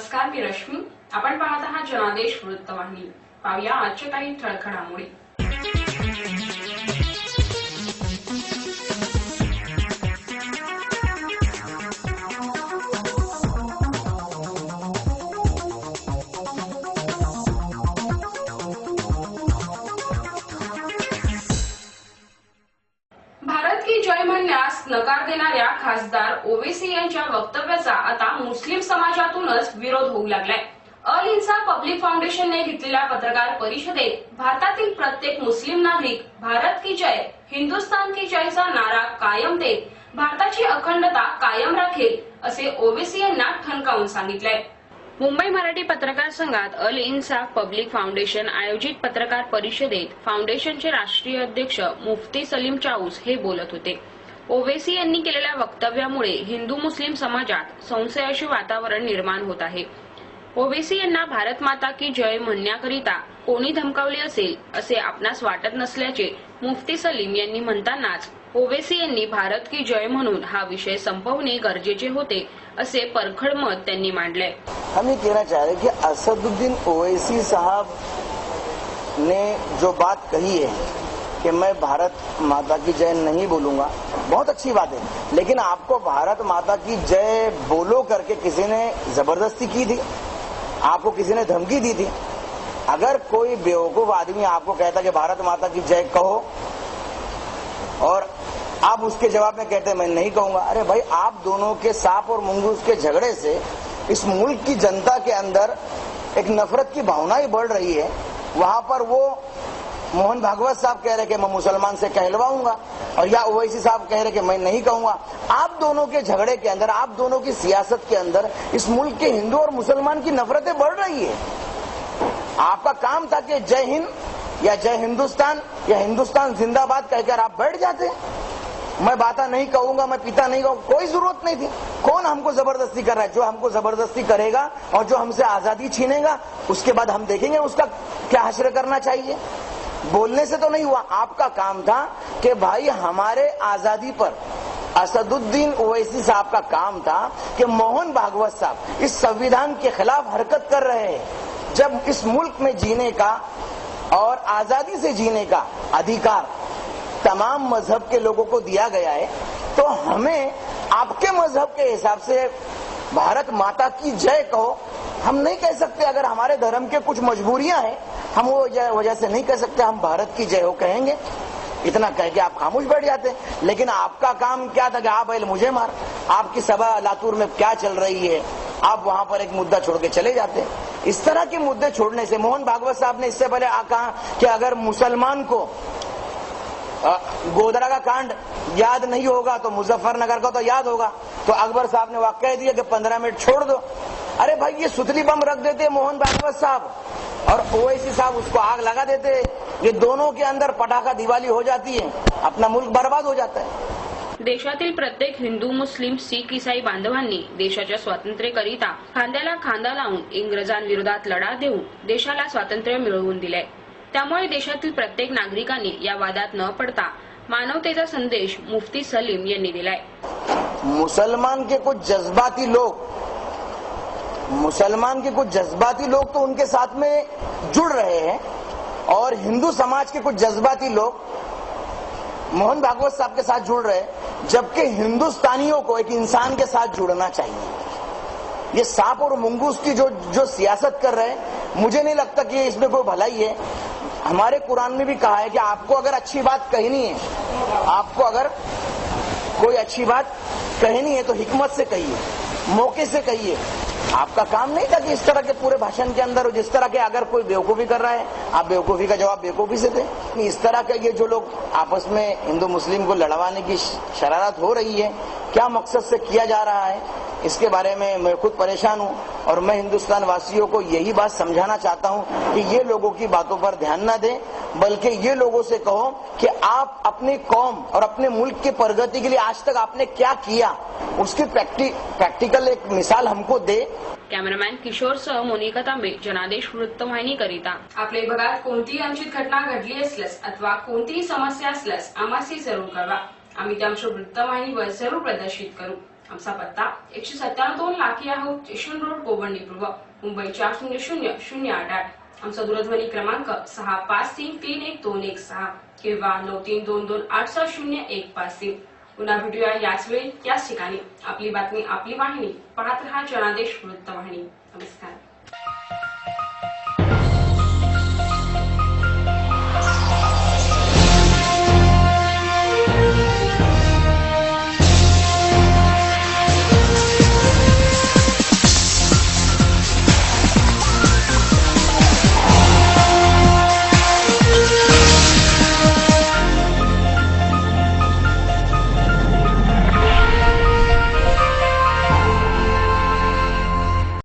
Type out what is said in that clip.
नमस्कार, मी रश्मी. आपण पाहत आहात जनादेश वृत्तवाहिनी. पाहूया आजच्या काही ठळक घडामोडी. भारत की जय म्हणण्यास नकार देणाऱ्या खासदार ओवैसी यांच्या वक्तव्याचा आता मुस्लिम समाजातूनच विरोध होऊ लागलाय. अल इन्साफ पब्लिक फाउंडेशनने घेतलेल्या पत्रकार परिषदेत भारतातील प्रत्येक मुस्लिम नागरिक भारत की जय, हिंदुस्तान की जयचा नारा कायम देत भारताची अखंडता कायम राखेल असे ओवैसी यांना ठणकावून सांगितलंय. मुंबई मराठी पत्रकार संघात अल इन्साफ पब्लिक फाउंडेशन आयोजित पत्रकार परिषदेत फाउंडेशनचे राष्ट्रीय अध्यक्ष मुफ्ती सलीम चाऊस हे बोलत होते. ओवैसी यांनी केलेल्या वक्तव्यामुळे हिंदू मुस्लिम समाजात संशयाचे वातावरण निर्माण होत आहे. ओवैसी यांना भारत माता की जय म्हणण्याकरिता कोणी धमकावले असेल असे आपणास वाटत नसल्याचे मुफ्ती सलीम यांनी म्हणतानाच ओवैसी यांनी भारत की जय म्हणून हा विषय संपवणे गरजेचे होते असे परखड मत त्यांनी मांडले. हम ये कहना चाह रहे हैं कि असदुद्दीन ओवैसी साहब ने जो बात कही है कि मैं भारत माता की जय नहीं बोलूंगा, बहुत अच्छी बात है, लेकिन आपको भारत माता की जय बोलो करके किसी ने जबरदस्ती की थी? आपको किसी ने धमकी दी थी? अगर कोई बेवकूफ आदमी आपको कहता कि भारत माता की जय कहो और आप उसके जवाब में कहते मैं नहीं कहूंगा, अरे भाई आप दोनों के सांप और मुंगूस के झगड़े से इस मुल्क की जनता के अंदर एक नफरत की भावना ही बढ़ रही है. वहां पर वो मोहन भागवत साहब कह रहे कि मैं मुसलमान से कहलवाऊंगा और या ओवैसी साहब कह रहे कि मैं नहीं कहूंगा. आप दोनों के झगड़े के अंदर, आप दोनों की सियासत के अंदर इस मुल्क के हिंदू और मुसलमान की नफरतें बढ़ रही है. आपका काम था कि जय हिंद या जय हिंदुस्तान या हिंदुस्तान जिंदाबाद कहकर आप बैठ जाते. मैं बाता नहीं कहूंगा, मैं पिता नहीं कहूंगा, कोई जरूरत नहीं थी. कौन हमको जबरदस्ती कर रहा है? जो हमको जबरदस्ती करेगा और जो हमसे आजादी छीनेगा उसके बाद हम देखेंगे उसका क्या हश्र करना चाहिए. बोलने से तो नहीं हुआ. आपका काम था कि भाई हमारे आजादी पर असदुद्दीन ओवैसी साहब का काम था कि मोहन भागवत साहब इस संविधान के खिलाफ हरकत कर रहे हैं. जब इस मुल्क में जीने का और आजादी से जीने का अधिकार तमाम मजहब के लोगों को दिया गया है, तो हमें आपके मजहब के हिसाब से भारत माता की जय कहो हम नहीं कह सकते. अगर हमारे धर्म के कुछ मजबूरियां हैं हम वो वजह से नहीं कह सकते हम भारत की जय हो कहेंगे. इतना कह के आप खामोश बैठ जाते. लेकिन आपका काम क्या था कि आप बैल मुझे मार. आपकी सभा लातूर में क्या चल रही है, आप वहां पर एक मुद्दा छोड़ के चले जाते. इस तरह के मुद्दे छोड़ने से मोहन भागवत साहब ने इससे पहले कहा कि अगर मुसलमान को गोधरा का कांड याद नहीं होगा तो मुजफ्फरनगर का तो याद होगा. तो अकबर साहब ने वाक़ कह दिया कि 15 मिनट छोड़ दो. अरे भाई ये सुतली बम रख देते मोहन भागवत साहब और ओवैसी साहब उसको आग लगा देते. ये दोनों के अंदर पटाखा दिवाली हो जाती है, अपना मुल्क बर्बाद हो जाता है. देशातील प्रत्येक हिंदू मुस्लिम शीख ईसाई बांधवांनी देशाच्या स्वातंत्र्याकरिता खांद्याला खांदा लावून इंग्रजांविरोधात लढा देऊन देशाला स्वातंत्र्य मिळवून दिले. त्यामुळे देशातील प्रत्येक नागरिकांनी या वादात न पडता मानवतेचा संदेश मुफ्ती सलीम यांनी दिलाय. मुसलमान के कुछ जज्बाती लोग तो उनके साथ में जुड़ रहे हैं और हिंदू समाज के कुछ जज्बाती लोग मोहन भागवत साहब के साथ जुड़ रहे हैं, जबकि हिंदुस्तानियों को एक इंसान के साथ जुड़ना चाहिए. ये सांप और मुंगूस की जो सियासत कर रहे हैं, मुझे नहीं लगता कि इसमें कोई भलाई है. हमारे कुरान में भी कहा है कि आपको अगर अच्छी बात कहनी है, आपको अगर कोई अच्छी बात कहनी है तो हिकमत से कहिए, मौके से कहिए. आपका काम नहीं था कि इस तरह के पूरे भाषण के अंदर जिस तरह के अगर कोई बेवकूफी कर रहा है आप बेवकूफी का जवाब बेवकूफी से दें. इस तरह का ये जो लोग आपस में हिंदू मुस्लिम को लड़वाने की शरारत हो रही है, क्या मकसद से किया जा रहा है, इसके बारे में मैं खुद परेशान हूं. और मैं हिंदुस्तान वासियों को यही बात समझाना चाहता हूं कि ये लोगों की बातों पर ध्यान न दें, बल्कि ये लोगों से कहो कि आप अपनी कौम और अपने मुल्क की प्रगति के लिए आज तक आपने क्या किया, उसकी प्रैक्टिकल एक मिसाल हमको दे. कॅमेरामॅन किशोर सह मोनिका तांबे, जनादेश वृत्तवाहिनी करिता. आपल्या भागात कोणतीही अनुचित घटना घडली असल्यास अथवा कोणतीही समस्या असल्यास आम्हाशी जरूर कळवा. आम्ही त्या आमच्या वृत्तवाहिनीवर जरूर प्रदर्शित करू. आमचा पत्ता 197 लाखी आहोत, स्टेशन रोड, गोवंडी पूर्व, मुंबई 400088. आमचा दूरध्वनी क्रमांक 6533312116 किंवा 9322860153. पुन्हा भेटूया याच वेळी याच ठिकाणी. आपली बातमी आपली वाहिनी. पाहत रहा जनादेश वृत्तवाहिनी. नमस्कार.